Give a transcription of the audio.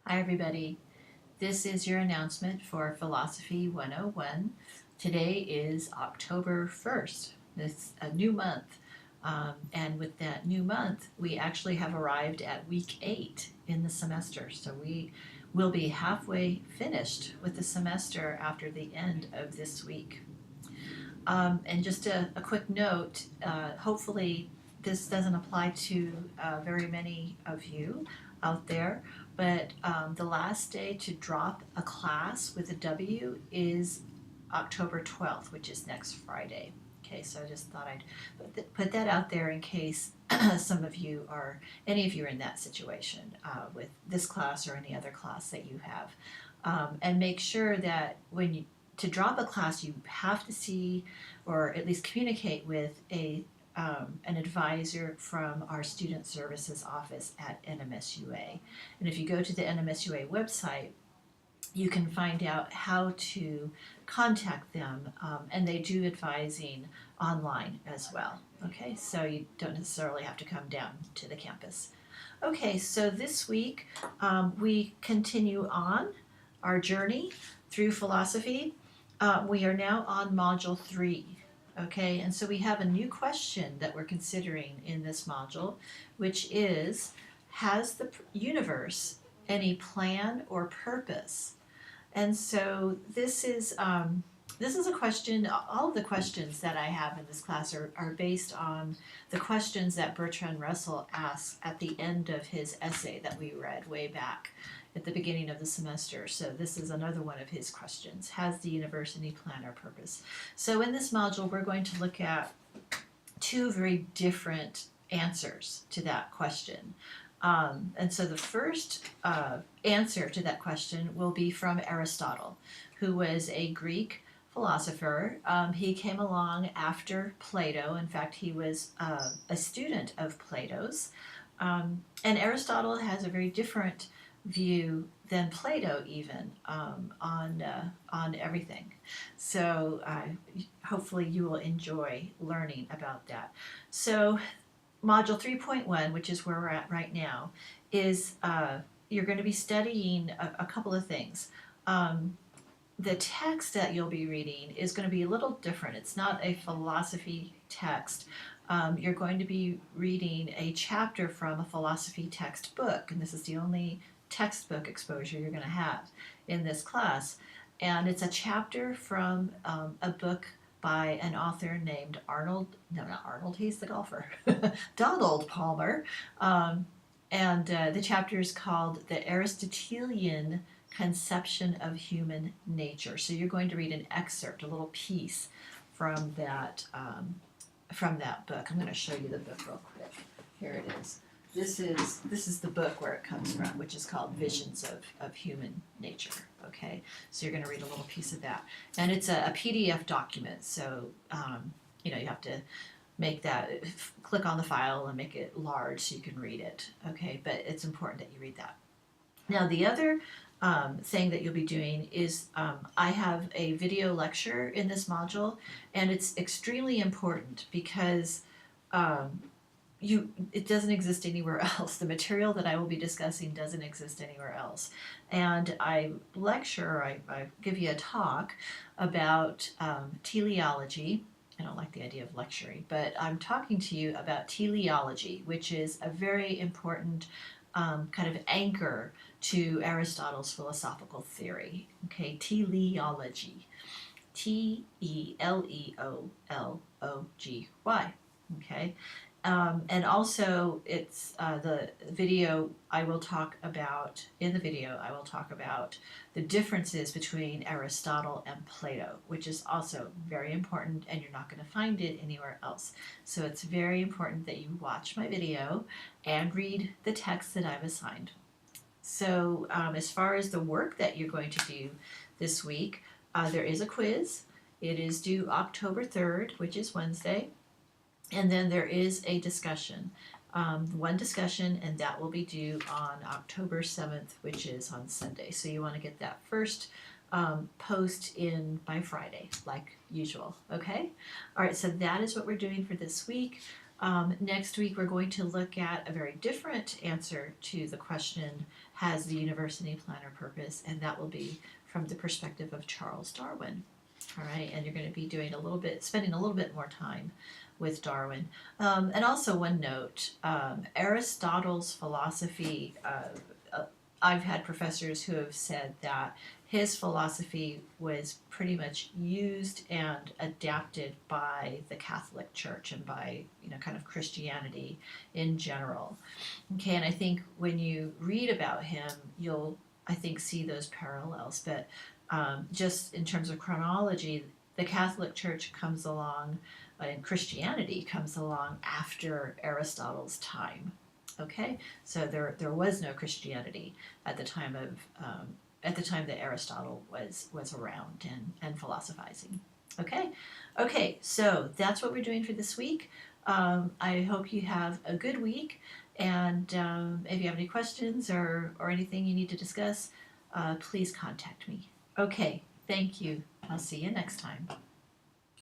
Hi everybody, this is your announcement for Philosophy 101. Today is October 1st. It's a new month. And with that new month, we actually have arrived at week 8 in the semester. So we will be halfway finished with the semester after the end of this week. And just a quick note, hopefully this doesn't apply to very many of you out there, but the last day to drop a class with a W is October 12th, which is next Friday. Okay, so I just thought I'd put that out there in case some of you are, any of you are in that situation with this class or any other class that you have. And make sure that when you to drop a class, you have to see or at least communicate with an advisor from our Student Services Office at NMSUA. And if you go to the NMSUA website, you can find out how to contact them, and they do advising online as well. Okay, so you don't necessarily have to come down to the campus. Okay, so this week we continue on our journey through philosophy. We are now on Module 3, okay? And so we have a new question that we're considering in this module, which is, has the universe any plan or purpose? And so this is a question, all of the questions that I have in this class are based on the questions that Bertrand Russell asks at the end of his essay that we read way back at the beginning of the semester. So this is another one of his questions. Has the universe any plan or purpose? So in this module, we're going to look at two very different answers to that question. And so the first answer to that question will be from Aristotle, who was a Greek philosopher. He came along after Plato. In fact, he was a student of Plato's. And Aristotle has a very different view than Plato even on everything. So hopefully you will enjoy learning about that. So Module 3.1, which is where we're at right now, is you're going to be studying a couple of things. The text that you'll be reading is going to be a little different. It's not a philosophy text. You're going to be reading a chapter from a philosophy textbook, and this is the only textbook exposure you're going to have in this class. And it's a chapter from a book by an author named not Arnold, he's the golfer, Donald Palmer. And the chapter is called The Aristotelian Conception of Human Nature. So you're going to read an excerpt, a little piece from that book. I'm going to show you the book real quick. Here it is. This is the book where it comes from, which is called Visions of Human Nature. Okay, so you're going to read a little piece of that, and it's a PDF document. So you have to make that, click on the file and make it large so you can read it. Okay, but it's important that you read that. Now the other thing that you'll be doing is I have a video lecture in this module, and it's extremely important because it doesn't exist anywhere else. The material that I will be discussing doesn't exist anywhere else. And I give you a talk about teleology. I don't like the idea of lecturing, but I'm talking to you about teleology, which is a very important kind of anchor to Aristotle's philosophical theory. Okay, teleology. Teleolology. Okay. And also it's the video I will talk about, in the video I will talk about the differences between Aristotle and Plato, which is also very important, and you're not going to find it anywhere else. So it's very important that you watch my video and read the text that I've assigned. So as far as the work that you're going to do this week, there is a quiz. It is due October 3rd, which is Wednesday. And then there is a discussion, one discussion, and that will be due on October 7th, which is on Sunday. So you want to get that first post in by Friday, like usual, okay? All right, so that is what we're doing for this week. Next week, we're going to look at a very different answer to the question, has the university plan a purpose? And that will be from the perspective of Charles Darwin. All right, and you're going to be doing spending a little bit more time with Darwin. And also one note, Aristotle's philosophy, I've had professors who have said that his philosophy was pretty much used and adapted by the Catholic Church and by, kind of Christianity in general. Okay, and I think when you read about him, you'll, I think, see those parallels. But just in terms of chronology, the Catholic Church comes along and Christianity comes along after Aristotle's time. Okay, so there was no Christianity at the time that Aristotle was around and philosophizing. Okay, so that's what we're doing for this week. I hope you have a good week, and if you have any questions or anything you need to discuss, please contact me. Okay, thank you. I'll see you next time.